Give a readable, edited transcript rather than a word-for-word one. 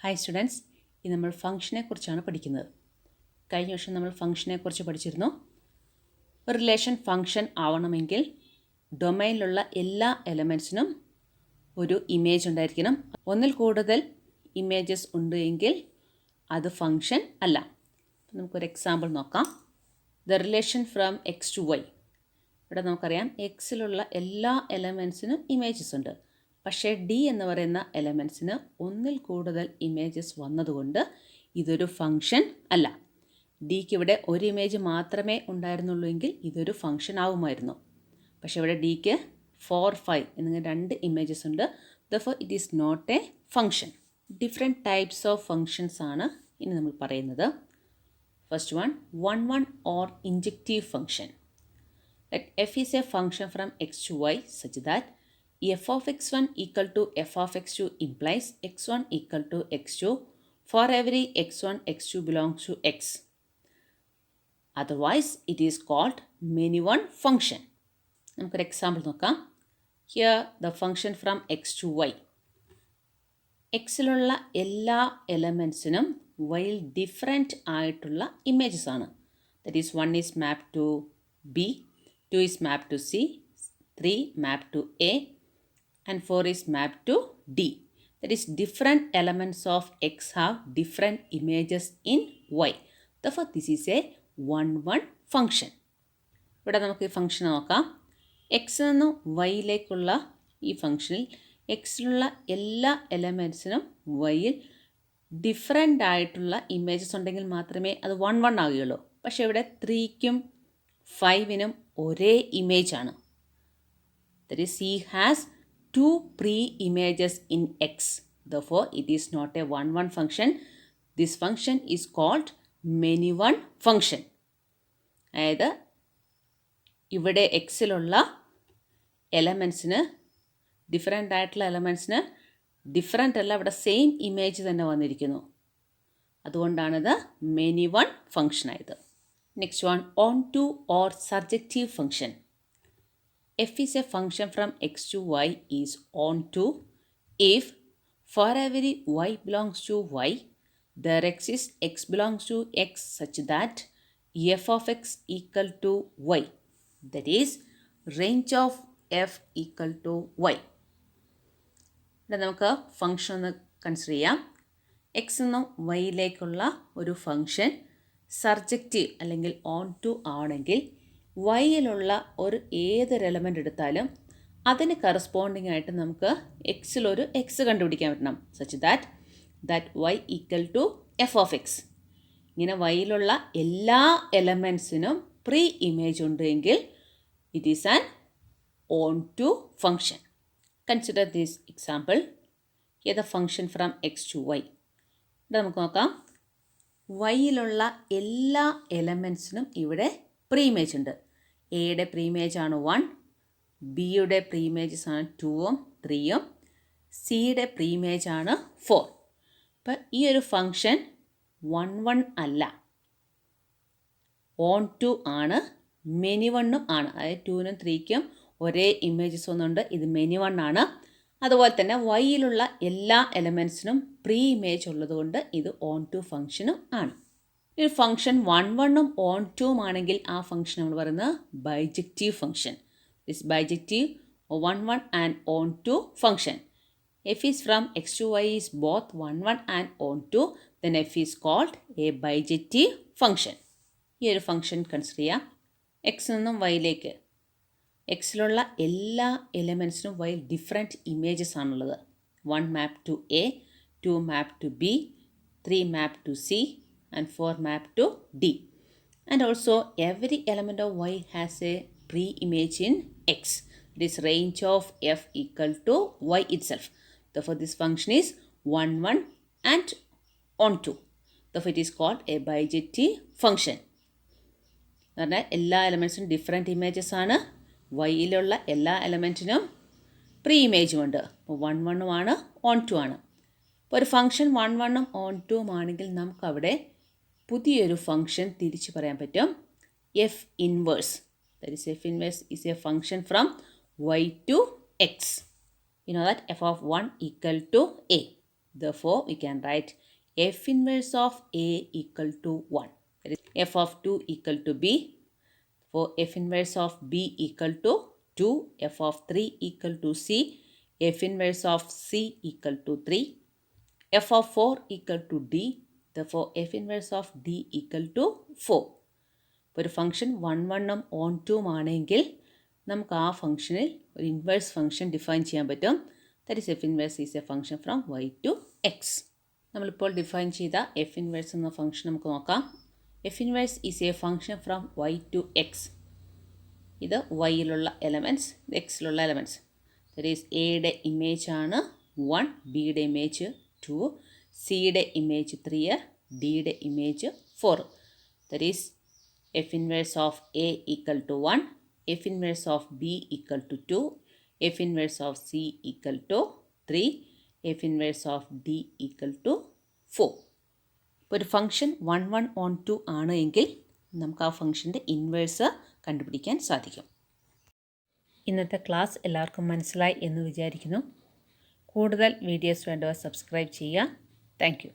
Hi students, ഇത് നമ്മൾ ഫംഗ്ഷനെ കുറിച്ചാണ് പഠിക്കുന്നത്. കഴിഞ്ഞ വർഷം നമ്മൾ ഫംഗ്ഷനെ കുറിച്ച് പഠിച്ചിരുന്നു. ഒരു റിലേഷൻ ഫംഗ്ഷൻ ആവണമെങ്കിൽ ഡൊമൈനിലുള്ള എല്ലാ എലമെൻറ്റ്സിനും ഒരു ഇമേജ് ഉണ്ടായിരിക്കണം. ഒന്നിൽ കൂടുതൽ ഇമേജസ് ഉണ്ട് എങ്കിൽ അത് ഫംഗ്ഷൻ അല്ല. നമുക്കൊരു എക്സാമ്പിൾ നോക്കാം. The relation from X to Y. ഇവിടെ നമുക്കറിയാം എക്സിലുള്ള എല്ലാ എലമെൻറ്റ്സിനും ഇമേജസ് ഉണ്ട്. പക്ഷേ ഡി എന്ന് പറയുന്ന എലമെൻറ്റ്സിന് ഒന്നിൽ കൂടുതൽ ഇമേജസ് വന്നതുകൊണ്ട് ഇതൊരു ഫംഗ്ഷൻ അല്ല. ഡിക്ക് ഇവിടെ ഒരു ഇമേജ് മാത്രമേ ഉണ്ടായിരുന്നുള്ളൂ എങ്കിൽ ഇതൊരു ഫംഗ്ഷൻ ആവുമായിരുന്നു. പക്ഷേ ഇവിടെ ഡിക്ക് 4, 5 എന്നിങ്ങനെ 2 ഇമേജസ് ഉണ്ട്. Therefore it is not a function. Different types of functions ആണ് ഇനി നമ്മൾ പറയുന്നത്. First one, 1 or injective function. Let f is a function from x to y such that f of x1 equal to f of x2 implies x1 equal to x2 for every x1, x2 belongs to x. Otherwise, it is called many one function. നമുക്കൊരു example നോക്കാം. Here the function from x to y. എക്സിലുള്ള എല്ലാ എലമെൻറ്റ്സിനും വൈയിൽ different ആയിട്ടുള്ള images ആണ്. That is 1 is mapped to b, 2 is mapped to c, 3 mapped to a, and 4 is mapped to d. That is, different elements of x have different images in y. Therefore, this is a 1 function. ഇവിടെ നമുക്ക് ഈ function നോക്കാം. X നിന്നും വൈയിലേക്കുള്ള ഈ ഫംഗ്ഷനിൽ എക്സിലുള്ള എല്ലാ എലമെൻറ്റ്സിനും വൈയിൽ different ആയിട്ടുള്ള images ഉണ്ടെങ്കിൽ മാത്രമേ അത് 1 ആവുകയുള്ളൂ. പക്ഷേ ഇവിടെ 3ക്കും 5നും ഒരേ ഇമേജ് ആണ്. That is, C has 2 pre-images in X. Therefore, it is not a 1 function. This function is called many one function. അതായത് ഇവിടെ എക്സിലുള്ള എലമെൻറ്റ്സിന് ഡിഫറെൻ്റ് ആയിട്ടുള്ള എലമെൻറ്റ്സിന് ഡിഫറെൻ്റ് അല്ല, ഇവിടെ സെയിം ഇമേജ് തന്നെ വന്നിരിക്കുന്നു. അതുകൊണ്ടാണിത് മെനി വൺ ഫംഗ്ഷൻ ആയത്. Next one, onto or surjective function. F is a function from x to y is onto if for every y belongs to y, there exists x belongs to x such that f of x equal to y. That is, range of f equal to y. ഇവിടെ നമുക്ക് function ഒന്ന് consider ചെയ്യാം. X നിന്നും വൈയിലേക്കുള്ള ഒരു function surjective അല്ലെങ്കിൽ on to ആണെങ്കിൽ വൈയിലുള്ള ഏതൊരു element എടുത്താലും അതിന് കറസ്പോണ്ടിങ് ആയിട്ട് നമുക്ക് എക്സിലൊരു എക്സ് കണ്ടുപിടിക്കാൻ പറ്റണം. Such that Y equal to F of X. ഇങ്ങനെ വൈയിലുള്ള എല്ലാ എലമെൻറ്റ്സിനും പ്രീ ഇമേജ് ഉണ്ട് എങ്കിൽ it is an onto function. Consider this example. Here the function from X to Y. ഇവിടെ നമുക്ക് നോക്കാം. വൈയിലുള്ള എല്ലാ എലമെൻറ്റ്സിനും ഇവിടെ പ്രീ ഇമേജ് ഉണ്ട്. എയുടെ പ്രീ ഇമേജ് ആണ് 1, ബിയുടെ പ്രീ ഇമേജസ് ആണ് 2ഉം 3ഉം, സിയുടെ പ്രീ ഇമേജ് ആണ് 4. അപ്പം ഈ ഒരു ഫംഗ്ഷൻ 1 അല്ല, ഓൺ ടു ആണ്, മെനി വണ്ണും ആണ്. അതായത് 2നും 3ക്കും ഒരേ ഇമേജസ് ഒന്നുണ്ട്. ഇത് മെനി വൺ ആണ്. അതുപോലെ തന്നെ വൈയിലുള്ള എല്ലാ എലമെൻറ്റ്സിനും പ്രീ ഇമേജ് ഉള്ളതുകൊണ്ട് ഇത് ഓൺ ടു ഫംഗ്ഷനും ആണ്. ഈ ഫംഗ്ഷൻ 1 ഓൺ ടുവും ആണെങ്കിൽ ആ ഫംഗ്ഷൻ നമ്മൾ പറയുന്നത് bijective function. This bijective 1 and onto function. F is from X to Y is both 1 and onto, then F is called a bijective function. ഈ ഒരു ഫംഗ്ഷൻ കൺസിഡർ ചെയ്യാം. X നിന്നും വൈയിലേക്ക് എക്സിലുള്ള എല്ലാ എലമെൻറ്റ്സിനും വൈ ഡിഫറെൻറ്റ് ഇമേജസ് ആണുള്ളത്. 1 map to A, 2 map to B, 3 map to C, and 4 map to D. And also every element of y has a pre-image in x. This range of f equal to y itself. Therefore, this function is 1 and onto. Therefore, it is called a bijective function. പറഞ്ഞാൽ എല്ലാ എലമെൻറ്റ്സിനും different images ആണ്. വൈയിലുള്ള എല്ലാ എലമെൻറ്റിനും pre ഇമേജും ഉണ്ട്. അപ്പോൾ 1 ആണ്, on to ആണ്. അപ്പോൾ ഒരു ഫംഗ്ഷൻ 1 ഓൺ ടുവും ആണെങ്കിൽ നമുക്കവിടെ പുതിയൊരു ഫംഗ്ഷൻ തിരിച്ച് പറയാൻ പറ്റും. F inverse. That is F inverse is a function from Y to X. You know that f of 1 equal to a. Therefore, we can write f inverse of A equal to 1. That is f of 2 equal to B. For f inverse of B equal to 2, f of 3 equal to C, f inverse of C equal to 3, f of 4 equal to D. Therefore, f inverse of D equal to 4. ഇപ്പോൾ ഒരു function 1 1 on 2 ആണെങ്കിൽ നമുക്ക് ആ ഫംഗ്ഷനിൽ ഒരു inverse function define ചെയ്യാൻ പറ്റും. That is F inverse is a function from y to X. നമ്മളിപ്പോൾ ഡിഫൈൻ ചെയ്ത എഫ് ഇൻവേഴ്സ് എന്ന ഫംഗ്ഷൻ നമുക്ക് നോക്കാം. F inverse is a function from y to X. ഇത് വൈയിലുള്ള എലമെൻറ്റ്സ്, എക്സിലുള്ള എലമെൻറ്റ്സ്. ദാറ്റ് ഈസ് എയുടെ ഇമേജ് ആണ് 1, ബിയുടെ ഇമേജ് 2, സിയുടെ ഇമേജ് 3, ഡിയുടെ image 4. That is f inverse of A equal to 1, f inverse of B equal to 2, f inverse of C equal to 3, f inverse of D equal to 4. ഇപ്പോൾ ഒരു function 1 1 on 2 ആണ് എങ്കിൽ നമുക്ക് ആ ഫംഗ്ഷൻ്റെ inverse കണ്ടുപിടിക്കാൻ സാധിക്കും. ഇന്നത്തെ ക്ലാസ് എല്ലാവർക്കും മനസ്സിലായി എന്ന് വിചാരിക്കുന്നു. കൂടുതൽ വീഡിയോസ് വേണ്ടവർ സബ്സ്ക്രൈബ് ചെയ്യുക. Thank you.